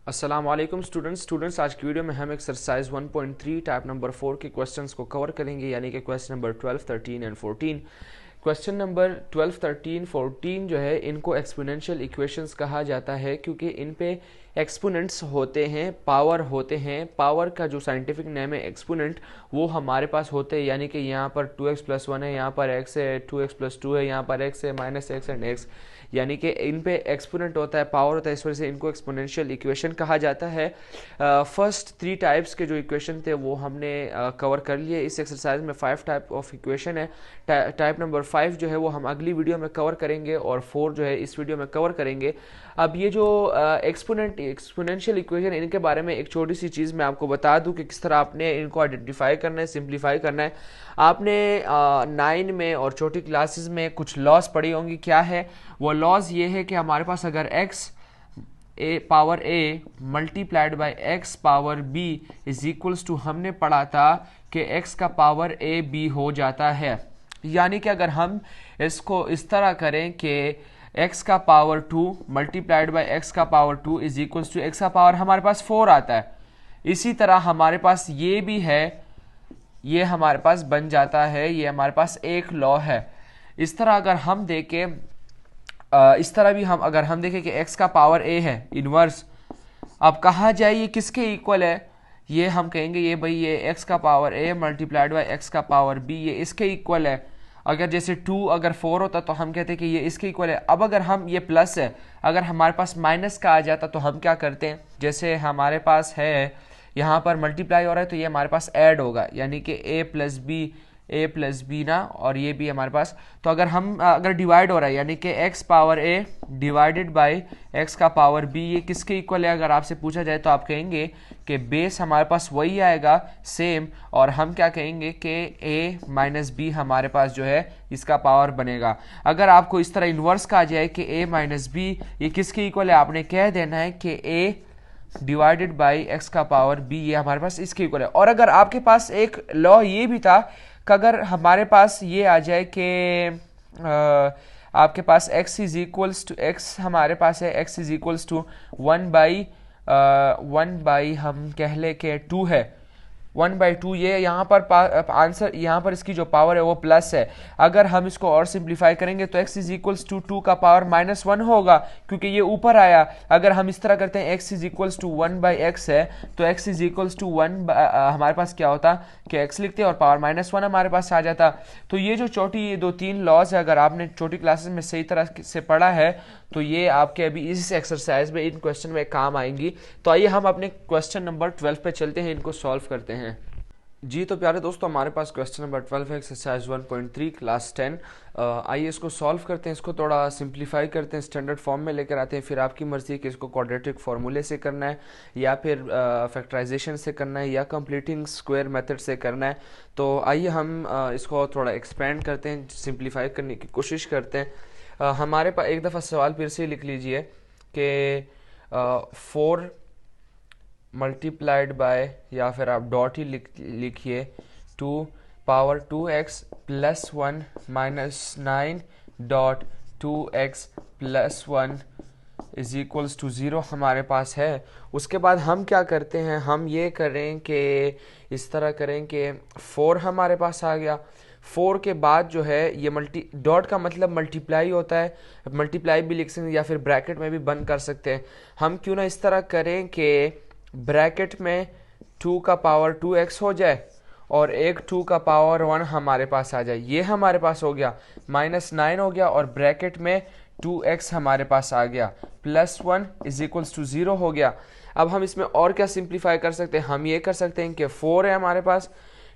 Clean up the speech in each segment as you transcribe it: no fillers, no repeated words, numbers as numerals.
अस्सलाम वालेकुम स्टूडेंट्स आज की वीडियो में हम एक्सरसाइज 1.3 टाइप नंबर 4 के क्वेश्चंस को कवर करेंगे, यानी कि question number 12, 13 and 14। Question number 12, 13, 14 जो है इनको एक्सपोनेंशियल इक्वेशंस कहा जाता है क्योंकि इन पे एक्सपोनेंट्स होते हैं, पावर होते हैं। पावर का जो साइंटिफिक नेम है एक्सपोनेंट, वो हमारे पास होते हैं, यानी कि यहाँ पर 2x+1 है, यहाँ पर x है, 2x+2 है, यहाँ पर x है, -x एंड x, यानी कि इन पे एक्सपोनेंट होता है, पावर होता है, इस वजह से इनको एक्सपोनेंशियल इक्वेशन कहा जाता है। फर्स्ट 3 टाइप्स के जो इक्वेशन थे वो हमने कवर कर लिए। इस एक्सरसाइज में 5 टाइप ऑफ इक्वेशन है। टाइप नंबर 5 जो है वो हम अगली वीडियो में कवर करेंगे और 4 जो है इस वीडियो में कवर करेंगे। अब ये जो एक्सपोनेंशियल इक्वेशन, इनके बारे में एक छोटी सी चीज़ मैं आपको बता दूं कि किस तरह आपने इनको आइडेंटिफाई करना है, सिंप्लीफाई करना है। आपने 9 में और छोटी क्लासेस में कुछ लॉस पढ़ी होंगी। क्या है वो लॉज? ये है कि हमारे पास अगर x power a multiplied by x power b is equals to, हमने पढ़ा था कि x का पावर a b हो जाता है। यानी कि अगर हम इसको इस तरह करें कि x का पावर 2 मल्टीप्लाइड बाई x का power 2 is equals to x का पावर हमारे पास 4 आता है। इसी तरह हमारे पास ये भी है, ये हमारे पास बन जाता है, ये हमारे पास एक लॉ है। इस तरह अगर हम देखें, इस तरह भी हम अगर हम देखें कि x का पावर a है इनवर्स, अब कहा जाए ये किसके इक्वल है? ये हम कहेंगे ये भाई ये x का power a multiplied by x का पावर b, ये इसके इक्वल है। अगर जैसे 2 अगर 4 होता तो हम कहते कि ये इसके इक्वल है। अब अगर हम ये प्लस है, अगर हमारे पास माइनस का आ जाता तो हम क्या करते हैं, जैसे हमारे पास है यहाँ पर मल्टीप्लाई हो रहा है तो ये हमारे पास ऐड होगा, यानी कि a प्लस बी ना, और ये भी हमारे पास। तो अगर डिवाइड हो रहा है, यानी कि x power a divided by x का पावर b, ये किसके इक्वल है? अगर आपसे पूछा जाए तो आप कहेंगे कि बेस हमारे पास वही आएगा सेम, और हम क्या कहेंगे कि a माइनस बी हमारे पास जो है इसका पावर बनेगा। अगर आपको इस तरह इन्वर्स कहा जाए कि a माइनस बी ये किसके इक्वल है, आपने कह देना है कि a डिवाइडेड बाई x का पावर b ये हमारे पास इसके इक्वल है। और अगर आपके पास एक लॉ ये भी था कि अगर हमारे पास ये आ जाए कि आपके पास x is equals to x, हमारे पास है x इज इक्वल्स टू 1/1 हम कह ले के 2 है, 1/2। ये यहाँ पर आंसर, यहाँ पर इसकी जो पावर है वो प्लस है। अगर हम इसको और सिंप्लीफाई करेंगे तो x इज इक्वल्स टू 2 का पावर -1 होगा, क्योंकि ये ऊपर आया। अगर हम इस तरह करते हैं x is equals to 1/x है तो x इज इक्वल्स टू 1 हमारे पास क्या होता कि x लिखते और पावर -1 हमारे पास आ जाता। तो ये जो ये 2-3 लॉज है, अगर आपने छोटी क्लासेस में सही तरह से पढ़ा है तो ये आपके अभी इस एक्सरसाइज में इन क्वेश्चन में काम आएंगी। तो आइए हम अपने क्वेश्चन नंबर 12 पे चलते हैं, इनको सॉल्व करते हैं। जी तो प्यारे दोस्तों, हमारे पास क्वेश्चन नंबर 12 है, एक्सरसाइज 1.3 क्लास 10। आइए इसको सॉल्व करते हैं, इसको थोड़ा सिंप्लीफाई करते हैं, स्टैंडर्ड फॉर्म में लेकर आते हैं। फिर आपकी मर्जी है कि इसको क्वाड्रेटिक फार्मूले से करना है, या फिर फैक्टराइजेशन से करना है, या कंप्लीटिंग स्क्वायर मेथड से करना है। तो आइए हम इसको थोड़ा एक्सपेंड करते हैं, सिंप्लीफाई करने की कोशिश करते हैं। हमारे पास एक दफ़ा सवाल फिर से लिख लीजिए कि 4 मल्टीप्लाइड बाय, या फिर आप डॉट ही लिखिए, 2 power 2x plus 1 minus 9 dot 2x plus 1 is equals to 0 हमारे पास है। उसके बाद हम क्या करते हैं, हम ये करें कि इस तरह करें कि 4 हमारे पास आ गया। 4 के बाद जो है ये डॉट का मतलब मल्टीप्लाई होता है, मल्टीप्लाई भी लिख सकते हैं या फिर ब्रैकेट में भी बंद कर सकते हैं। हम क्यों ना इस तरह करें कि ब्रैकेट में 2 का पावर 2x हो जाए और एक 2 का पावर 1 हमारे पास आ जाए। ये हमारे पास हो गया, -9 हो गया, और ब्रैकेट में 2x हमारे पास आ गया, प्लस 1 इज इक्वल्स टू 0 हो गया। अब हम इसमें और क्या सिंप्लीफाई कर सकते हैं, हम ये कर सकते हैं कि 4 है हमारे पास,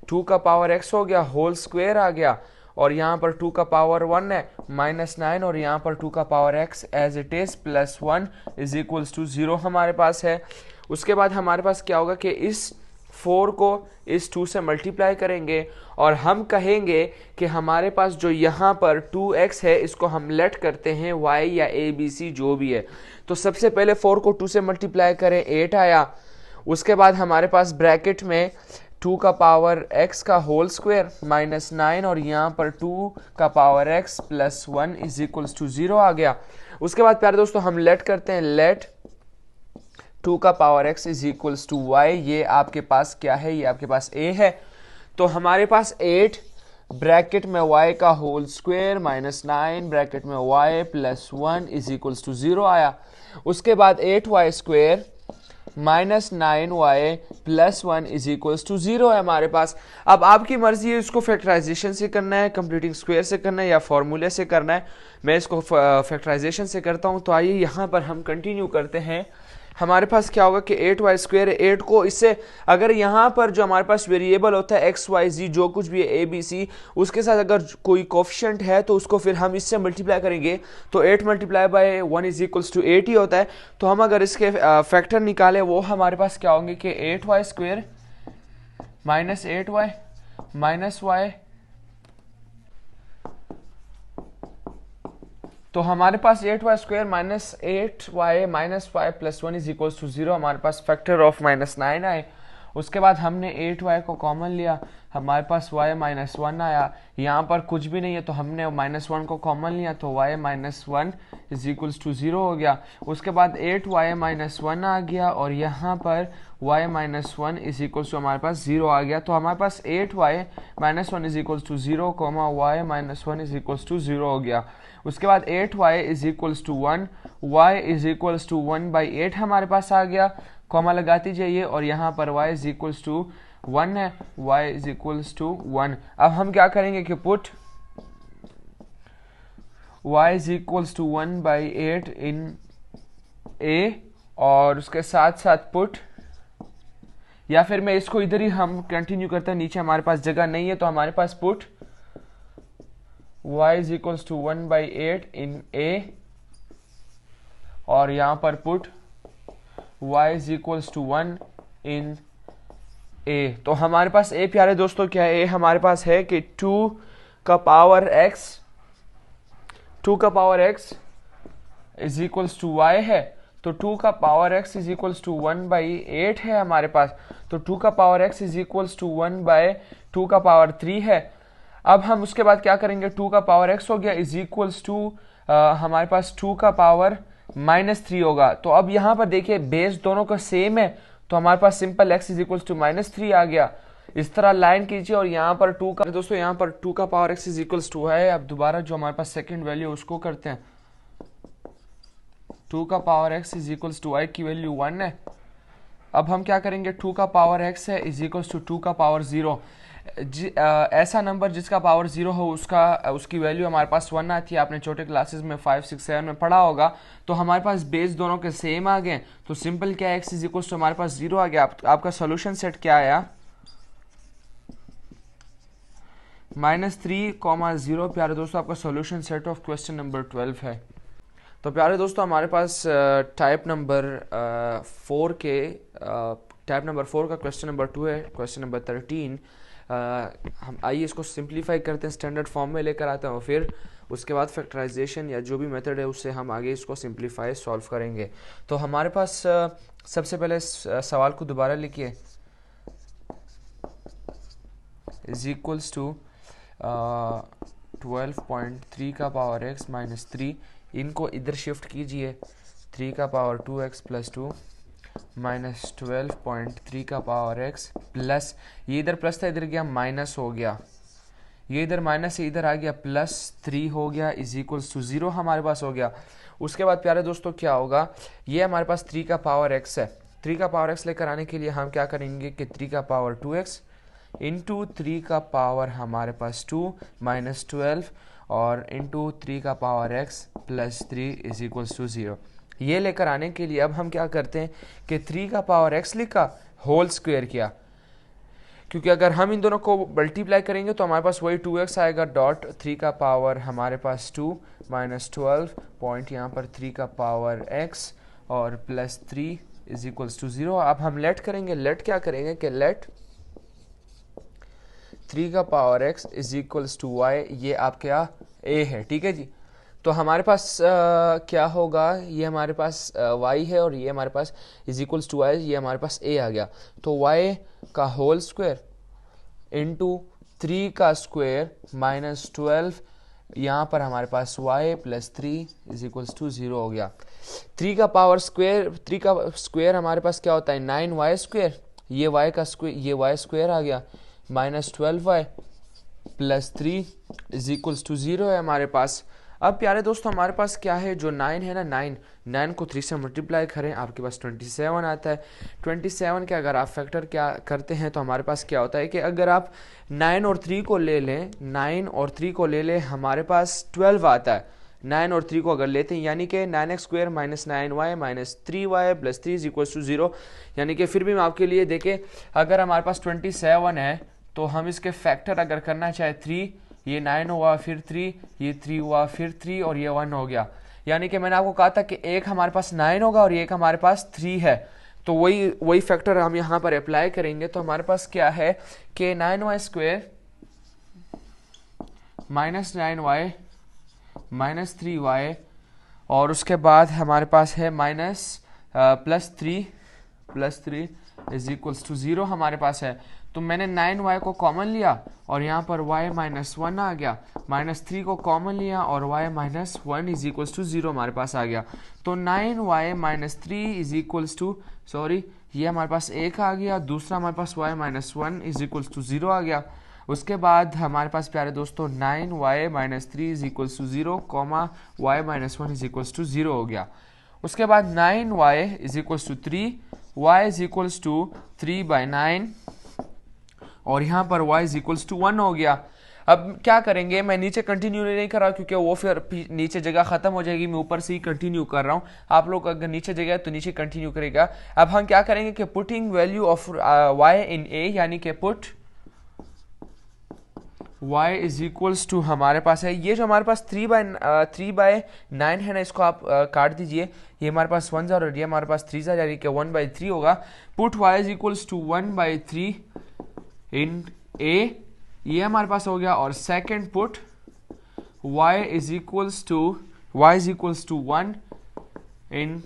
2 का पावर x हो गया, होल स्क्वायर आ गया, और यहाँ पर 2 का पावर 1 है, -9, और यहाँ पर 2 का power x as it is, plus 1 is equals to 0 हमारे पास है। उसके बाद हमारे पास क्या होगा कि इस 4 को इस 2 से मल्टीप्लाई करेंगे, और हम कहेंगे कि हमारे पास जो यहाँ पर 2x है इसको हम लेट करते हैं y या ABC जो भी है। तो सबसे पहले 4 को 2 से मल्टीप्लाई करें, 8 आया। उसके बाद हमारे पास ब्रैकेट में 2 का पावर x का होल स्क्वायर -9, और यहाँ पर 2 का power x plus 1 is equals to 0 आ गया। उसके बाद प्यारे दोस्तों हम लेट करते हैं, लेट 2 का power x is equals to y, ये आपके पास क्या है, ये आपके पास a है। तो हमारे पास 8 ब्रैकेट में y का होल स्क्वायर माइनस 9 ब्रैकेट में y plus 1 is equals to 0 आया। उसके बाद 8y square minus 9y plus 1 is equals to 0 है हमारे पास। अब आपकी मर्जी है इसको फैक्टराइजेशन से करना है, कंप्लीटिंग स्क्वायर से करना है, या फॉर्मूले से करना है। मैं इसको फैक्टराइजेशन से करता हूं। तो आइए यहाँ पर हम कंटिन्यू करते हैं। हमारे पास क्या होगा कि 8y स्क्वायर, 8 को इससे अगर यहाँ पर जो हमारे पास वेरिएबल होता है x y z जो कुछ भी है a b c, उसके साथ अगर कोई कोफिशिएंट है तो उसको फिर हम इससे मल्टीप्लाई करेंगे। तो 8 multiply by 1 is equals to 8 ही होता है। तो हम अगर इसके फैक्टर निकाले वो हमारे पास क्या होंगे कि 8y square minus 8y minus y, तो हमारे पास 8y square minus 8y minus y plus 1 is equals to 0, हमारे पास फैक्टर ऑफ माइनस 9 आए। उसके बाद हमने 8y को कॉमन लिया, हमारे पास y माइनस 1 आया। यहाँ पर कुछ भी नहीं है तो हमने माइनस 1 को कॉमन लिया, तो y minus 1 is equals to 0 हो गया। उसके बाद 8y माइनस 1 आ गया और यहाँ पर y minus 1 is equals to हमारे पास 0 आ गया। तो हमारे पास 8y minus 1 is equals to 0 comma y minus 1 is equals to 0 हो गया। उसके बाद 8y is equals to 1, y is equals to 1 by 8 हमारे पास आ गया, कॉमा लगाती जाइए और यहाँ पर y इज इक्वल्स टू 1 है, y इज इक्वल्स टू 1। अब हम क्या करेंगे कि put y is equals to 1 by 8 in a, और उसके साथ साथ पुट, या फिर मैं इसको इधर ही हम कंटिन्यू करते हैं, नीचे हमारे पास जगह नहीं है तो हमारे पास put y is equals to 1 by 8 in a, और यहां पर put y is equals to 1 in a। तो हमारे पास a प्यारे दोस्तों क्या है, a हमारे पास है कि 2 का power x is equals to y है। तो 2 का power x is equals to 1 by 8 है हमारे पास। तो 2 का power x is equals to 1 by 2 का पावर 3 है। अब हम उसके बाद क्या करेंगे, 2 का पावर x हो गया इज इक्वल्स टू हमारे पास 2 का पावर माइनस 3 होगा। तो अब यहाँ पर देखिए बेस दोनों का सेम है, तो हमारे पास simple x is equals to minus 3 आ गया। इस तरह लाइन कीजिए और यहाँ पर 2 का दोस्तों यहाँ पर 2 का power x is equals to है। अब दोबारा जो हमारे पास सेकेंड वैल्यू उसको करते हैं। 2 का power x is equals to y की वैल्यू 1 है। अब हम क्या करेंगे, 2 का पावर x है इज इक्वल्स टू 2 का पावर 0। ऐसा नंबर जिसका पावर 0 हो उसकी वैल्यू हमारे पास 1 आती है। आपने छोटे क्लासेस में 5, 6, 7 में पढ़ा होगा। तो हमारे पास बेस दोनों के सेम आ गए, तो सिंपल क्या है, x इज इक्वल्स टू हमारे पास 0 आ गया। आपका सोल्यूशन सेट क्या आया, -3, 0। प्यारे दोस्तों आपका solution set of question number 12 है। तो प्यारे दोस्तों हमारे पास टाइप नंबर 4 का क्वेश्चन नंबर 2 है, क्वेश्चन नंबर 13। हम आइए इसको सिंप्लीफाई करते हैं, स्टैंडर्ड फॉर्म में लेकर आते हैं, फिर उसके बाद फैक्टराइजेशन या जो भी मेथड है उससे हम आगे इसको सिंप्लीफाई सॉल्व करेंगे। तो हमारे पास सबसे पहले सवाल को दोबारा लिखिए, इज इक्वल्स टू 12.3 का पावर x माइनस 3, इनको इधर शिफ्ट कीजिए, 3 का पावर 2x प्लस 2 माइनस 12.3 का पावर x प्लस, ये इधर प्लस था इधर गया माइनस हो गया, ये इधर माइनस से इधर आ गया प्लस 3 हो गया इज इक्वल्स टू 0 हमारे पास हो गया। उसके बाद प्यारे दोस्तों क्या होगा, ये हमारे पास 3 का पावर x है। 3 का पावर x लेकर आने के लिए हम क्या करेंगे कि 3 का पावर 2x इंटू 3 का पावर हमारे पास 2 माइनस 12 और इंटू 3 का power x plus 3 is equals to 0। ये लेकर आने के लिए अब हम क्या करते हैं कि 3 का पावर x लिखा, होल स्क्वायर किया, क्योंकि अगर हम इन दोनों को मल्टीप्लाई करेंगे तो हमारे पास वही 2x आएगा, डॉट 3 का पावर हमारे पास 2 माइनस 12 पॉइंट यहाँ पर 3 का पावर x और प्लस 3 इज इक्वल्स टू 0। अब हम लेट करेंगे, लेट क्या करेंगे कि लेट 3 का power x is equals to y, ये आपके a है, ठीक है जी। तो हमारे पास क्या होगा, ये हमारे पास y है और ये हमारे पास इज इक्वल्स टू y, ये हमारे पास a आ गया। तो y का होल स्क्वायर इंटू 3 का स्क्वायर माइनस 12, यहाँ पर हमारे पास y plus 3 is equals to 0 हो गया। 3 का पावर स्क्वायर, 3 का स्क्वायर हमारे पास क्या होता है 9y², ये y का स्क्वायर, ये y² आ गया, -12y plus 3 is equals to 0 है हमारे पास। अब प्यारे दोस्तों हमारे पास क्या है, जो 9 है ना, 9 को 3 से मल्टीप्लाई करें आपके पास 27 आता है। 27 के अगर आप फैक्टर क्या करते हैं तो हमारे पास क्या होता है कि अगर आप 9 और 3 को ले लें, 9 और 3 को ले लें, हमारे पास 12 आता है। 9 और 3 को अगर लेते हैं यानी कि 9x² - 9y - 3y + 3 is equals to 0। यानी कि फिर भी मैं आपके लिए देखें, अगर हमारे पास 27 है तो हम इसके फैक्टर अगर करना चाहे 3, ये 9 हुआ फिर 3, ये 3 हुआ फिर 3 और ये 1 हो गया। यानी कि मैंने आपको कहा था कि एक हमारे पास 9 होगा और एक हमारे पास 3 है, तो वही फैक्टर हम यहाँ पर अप्लाई करेंगे। तो हमारे पास क्या है कि 9y² - 9y - 3y और उसके बाद हमारे पास है +3 इज इक्वल्स टू 0 हमारे पास है। तो मैंने 9y को कॉमन लिया और यहाँ पर y -1 आ गया, -3 को कॉमन लिया और y -1 इज इक्वल्स टू 0 हमारे पास आ गया। तो 9y - 3 is equals to, sorry ये हमारे पास 1 आ गया, दूसरा हमारे पास y -1 इज इक्वल्स टू 0 आ गया। उसके बाद हमारे पास प्यारे दोस्तों 9y - 3 is equals to 0, y -1 is equals to 0 हो गया। उसके बाद 9y is equals to 3, y is equals to 3/9 और यहाँ पर y इज इक्वल्स टू 1 हो गया। अब क्या करेंगे, मैं नीचे कंटिन्यू नहीं कर रहा क्योंकि वो फिर नीचे जगह खत्म हो जाएगी, मैं ऊपर से ही कंटिन्यू कर रहा हूँ। आप लोग अगर नीचे जगह तो नीचे कंटिन्यू करेगा। अब हम क्या करेंगे कि putting value of y in a, यानी कि put y is equals to हमारे पास है, ये जो हमारे पास 3/9 है ना, इसको आप काट दीजिए, ये हमारे पास 1 और ये हमारे पास 3 यानी कि 1/3 होगा। Put y is equals to 1/3 in a, ये हमारे पास हो गया। और second put y is equals to 1 in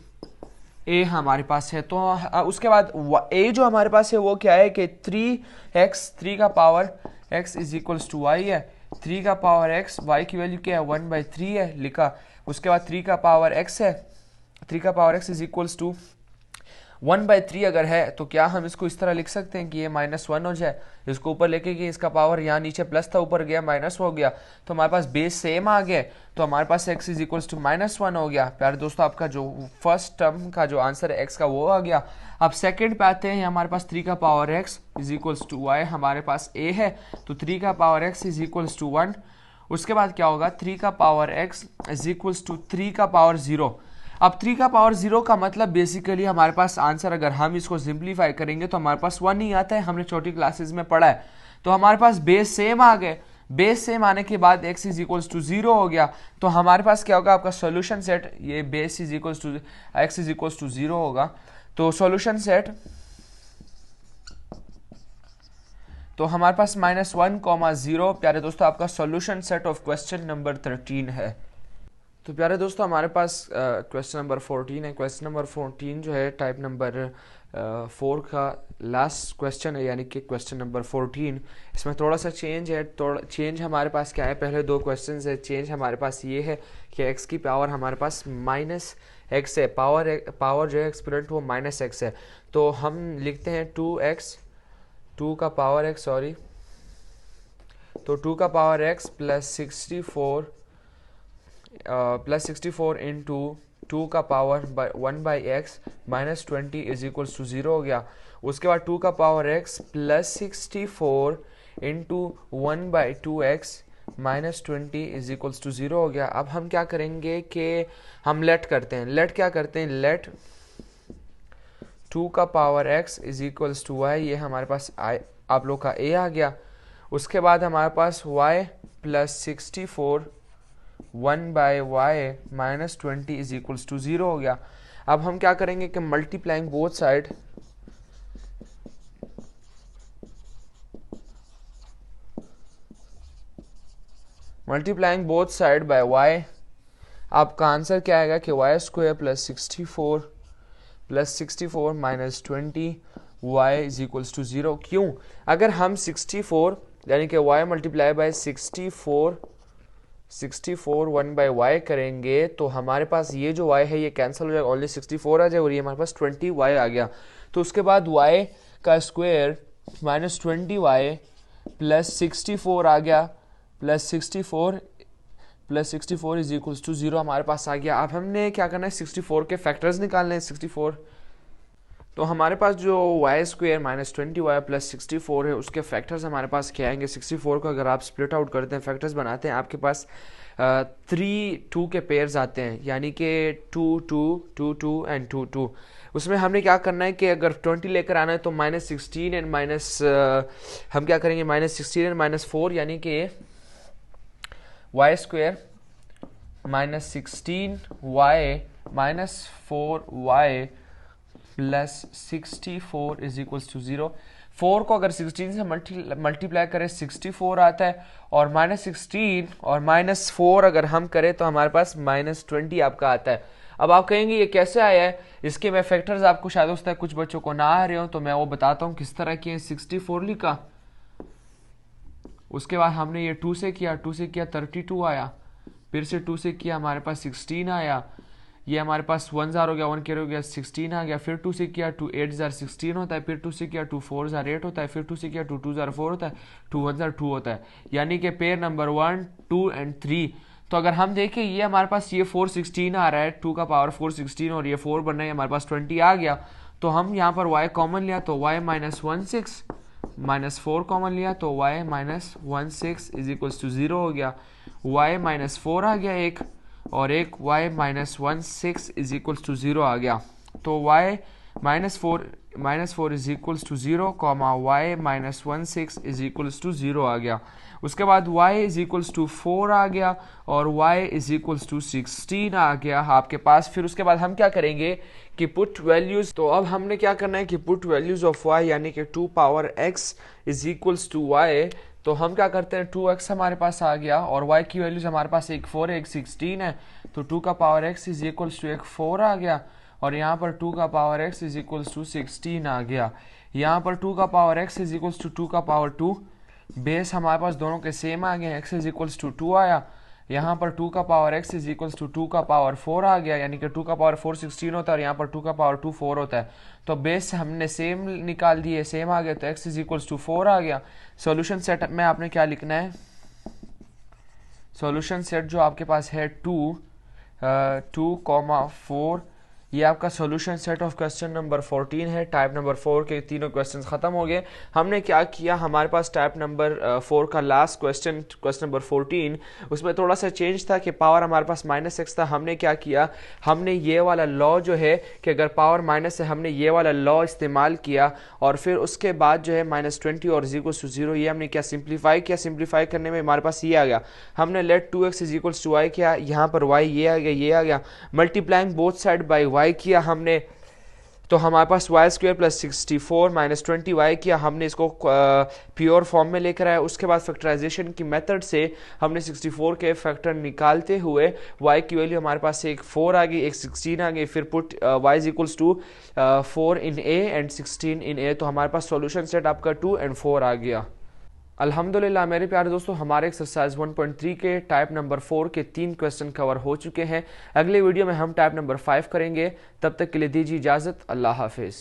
a हमारे पास है। तो उसके बाद a जो हमारे पास है वो क्या है कि 3 का power x is equals to y है, 3 का पावर x, y की वैल्यू क्या है 1/3 है लिखा। उसके बाद 3 का पावर x है, 3 का power x is equals to 1/3 अगर है तो क्या हम इसको इस तरह लिख सकते हैं कि ये -1 हो जाए, इसको ऊपर लेके कि इसका पावर यहाँ नीचे प्लस था ऊपर गया माइनस हो गया, तो हमारे पास बेस सेम आ गए, तो हमारे पास x इज इक्वल्स टू -1 हो गया। प्यारे दोस्तों आपका जो फर्स्ट टर्म का जो आंसर है x का वो आ गया। अब सेकंड पे आते हैं, हमारे पास 3 का power x is equals to y, हमारे पास a है तो 3 का power x is equals to 1। उसके बाद क्या होगा 3 का power x is equals to 3 का पावर 0। अब 3 का पावर 0 का मतलब बेसिकली हमारे पास आंसर अगर हम इसको सिंप्लीफाई करेंगे तो हमारे पास 1 ही आता है, हमने छोटी क्लासेस में पढ़ा है। तो हमारे पास बेस सेम आ गए, बेस सेम आने के बाद x इज इक्वल्स टू 0 हो गया, तो हमारे पास क्या होगा आपका सॉल्यूशन सेट, ये base is equals to x is equals to 0 होगा। तो सॉल्यूशन सेट, तो हमारे पास -1, 0 प्यारे दोस्तों आपका solution set of question number 13 है। तो प्यारे दोस्तों हमारे पास क्वेश्चन नंबर 14 है। क्वेश्चन नंबर 14 जो है टाइप नंबर 4 का लास्ट क्वेश्चन है, यानी कि क्वेश्चन नंबर 14। इसमें थोड़ा सा चेंज है, थोड़ा चेंज हमारे पास क्या है, पहले 2 क्वेश्चन है, चेंज हमारे पास ये है कि x की पावर हमारे पास -x है, पावर जो है एक्सपोनेंट वो -x है, तो हम लिखते हैं 2x, 2 का पावर x, सॉरी, तो 2 का पावर x प्लस 64 इंटू 2 का power 1/x -20 is equals to 0 हो गया। उसके बाद 2 का power x plus 64 into 1/2x -20 is equals to 0 हो गया। अब हम क्या करेंगे कि हम लेट करते हैं, लेट क्या करते हैं, लेट 2 का power x is equals to y, ये हमारे पास आप लोग का a आ गया। उसके बाद हमारे पास y plus 64 1/y -20 is equals to 0 हो गया। अब हम क्या करेंगे कि multiplying both side, by y, आपका आंसर क्या आएगा कि y² plus 64 -20 y is equals to 0। क्यों, अगर हम 64 यानी कि y multiply by 64 64 1 by y करेंगे तो हमारे पास ये जो y है ये कैंसिल हो जाएगा, ओनली 64 आ जाएगा और ये हमारे पास 20y आ गया। तो उसके बाद y का स्क्वायर माइनस 20y प्लस 64 आ गया, प्लस 64 इज इक्वल्स टू 0 हमारे पास आ गया। अब हमने क्या करना है, 64 के फैक्टर्स निकालने हैं। 64 तो हमारे पास जो Y square minus 20y plus 64 है उसके फैक्टर्स हमारे पास क्या आएंगे। 64 को अगर आप स्प्लिट आउट करते हैं, फैक्टर्स बनाते हैं, आपके पास 3 2 के पेयर्स आते हैं, यानी कि 2 2 2 2 एंड 2 2। उसमें हमने क्या करना है कि अगर 20 लेकर आना है तो माइनस 16 एंड माइनस हम क्या करेंगे, माइनस 16 एंड माइनस 4, यानी कि y square minus 16y minus 4y plus 64 is equals to 0। 4 को अगर 16 से मल्टीप्लाई करें 64 आता है, और माइनस 16 और माइनस 4 अगर हम करें तो हमारे पास माइनस 20 आपका आता है। अब आप कहेंगे ये कैसे आया है, इसके मैं फैक्टर्स आपको शायद उस तक कुछ बच्चों को ना आ रहे हो तो मैं वो बताता हूँ किस तरह किए। 64 लिखा, उसके बाद हमने ये 2 से किया, 2 से किया 32 आया, फिर से 2 से किया हमारे पास 16 आया, ये हमारे पास 1 जार हो गया, 1 कैरी हो गया, 16 आ गया। फिर 2 से किया 2 8 जार 16 होता है, फिर 2 से किया 2 4 जार 8 होता है, फिर 2 से किया 2 2 जार 4 होता है, 2 1 जार 2 होता है, यानी कि पेयर नंबर 1 2 एंड 3। तो अगर हम देखें ये हमारे पास ये 4 16 आ रहा है, 2 का पावर 4 16 और ये 4 बन रहा है, हमारे पास 20 आ गया। तो हम यहाँ पर y कॉमन लिया तो y माइनस 16 माइनस 4 कॉमन लिया तो y minus 16 is equals to 0 हो गया। y माइनस 4 आ गया एक, और एक y minus 16 is equals to 0 आ गया। तो y minus 4 is equals to 0 comma y minus 16 is equals to 0 आ गया। उसके बाद y इज इक्वल्स टू 4 आ गया और y इज इक्वल्स टू 16 आ गया आपके पास। फिर उसके बाद हम क्या करेंगे कि पुट वैल्यूज, तो अब हमने क्या करना है कि पुट वैल्यूज ऑफ y यानी कि 2 power x is equals to y। तो हम क्या करते हैं, 2x हमारे पास आ गया और y की वैल्यूज हमारे पास एक 4 है एक 16 है, तो 2 का power x is equals to एक 4 आ गया, और यहाँ पर 2 का power x is equals to 16 आ गया। यहाँ पर 2 का power x is equals to 2 का पावर 2, बेस हमारे पास दोनों के सेम आ गए, x इज इक्वल्स टू 2 आया। यहाँ पर 2 का power x is equals to 2 का पावर 4 आ गया, यानी कि 2 का पावर 4 16 होता है और यहाँ पर 2 का पावर 2 4 होता है। तो बेस हमने सेम निकाल दिए, सेम आ गया, तो x इज इक्वल्स टू 4 आ गया। सॉल्यूशन सेट में आपने क्या लिखना है, सॉल्यूशन सेट जो आपके पास है 2 कॉमा 4, ये आपका solution set of question number 14 है। टाइप नंबर 4 के तीनों क्वेश्चंस खत्म हो गए। हमने क्या किया, हमारे पास टाइप नंबर 4 का लास्ट क्वेश्चन नंबर 14, उसमें थोड़ा सा चेंज था कि पावर हमारे पास माइनस एक्स था। हमने क्या किया, हमने ये वाला लॉ जो है कि अगर पावर माइनस है, हमने ये वाला लॉ इस्तेमाल किया और फिर उसके बाद जो है माइनस 20 और -0 ये हमने क्या सिंप्लीफाई किया। सिंप्लीफाई करने में हमारे पास ये आ गया, हमने let 2x is equals to y किया, यहाँ पर y ये आ गया, ये आ गया, multiplying both side by y किया हमने, तो हमारे पास y square plus 64 minus 20y किया, हमने इसको प्योर फॉर्म में लेकर आया। उसके बाद फैक्टराइजेशन की मेथड से हमने 64 के फैक्टर निकालते हुए y की वैल्यू हमारे पास एक 4 आ गई, एक 16 आ गई, फिर put y is equals to 4 in a and 16 in a, तो हमारे पास सॉल्यूशन सेट आपका 2 एंड 4 आ गया। अल्हम्दुलिल्लाह मेरे प्यारे दोस्तों, हमारे एक्सरसाइज 1.3 के टाइप नंबर 4 के 3 क्वेश्चन कवर हो चुके हैं। अगले वीडियो में हम टाइप नंबर 5 करेंगे। तब तक के लिए दीजिए इजाज़त। अल्लाह हाफिज़।